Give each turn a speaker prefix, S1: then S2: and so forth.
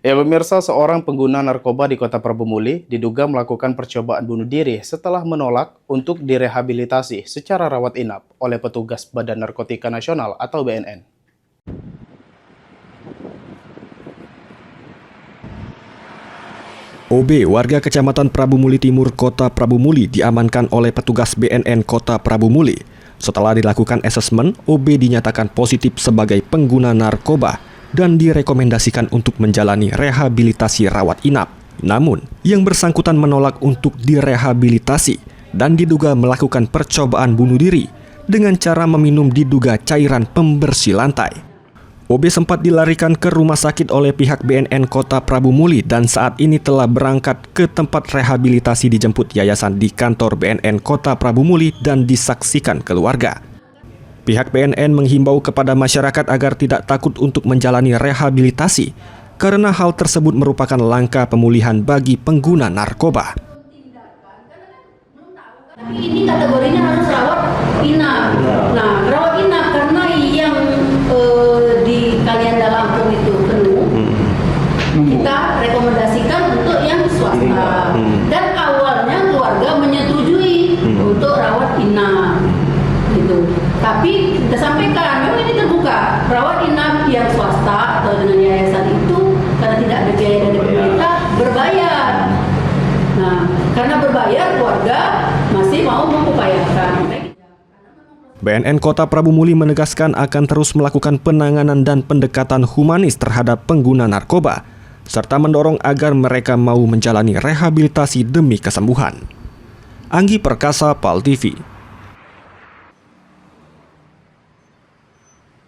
S1: Ya pemirsa, seorang pengguna narkoba di Kota Prabu Muli diduga melakukan percobaan bunuh diri setelah menolak untuk direhabilitasi secara rawat inap oleh petugas Badan Narkotika Nasional atau BNN.
S2: OB, warga Kecamatan Prabu Muli Timur, Kota Prabu Muli, diamankan oleh petugas BNN Kota Prabu Muli. Setelah dilakukan asesmen, OB dinyatakan positif sebagai pengguna narkoba dan direkomendasikan untuk menjalani rehabilitasi rawat inap. Namun, yang bersangkutan menolak untuk direhabilitasi dan diduga melakukan percobaan bunuh diri dengan cara meminum diduga cairan pembersih lantai. OB sempat dilarikan ke rumah sakit oleh pihak BNN Kota Prabu Muli dan saat ini telah berangkat ke tempat rehabilitasi dijemput yayasan di kantor BNN Kota Prabu Muli dan disaksikan keluarga. Pihak BNN menghimbau kepada masyarakat agar tidak takut untuk menjalani rehabilitasi karena hal tersebut merupakan langkah pemulihan bagi pengguna narkoba.
S3: Ini kategorinya harus rawat inap. Nah, rawat inap karena yang di Kalianda Lampung itu penuh. Kita rekomendasikan untuk yang swasta. Dan awalnya keluarga menyetujui untuk rawat inap. Gitu. Tapi kita sampaikan memang ini terbuka. Rawat inap yang swasta atau dengan yayasan itu karena tidak ada biaya dari pemerintah berbayar. Nah, karena berbayar keluarga masih mau mengupayakan.
S2: BNN Kota Prabu Muli menegaskan akan terus melakukan penanganan dan pendekatan humanis terhadap pengguna narkoba, serta mendorong agar mereka mau menjalani rehabilitasi demi kesembuhan. Anggi Perkasa, PAL TV.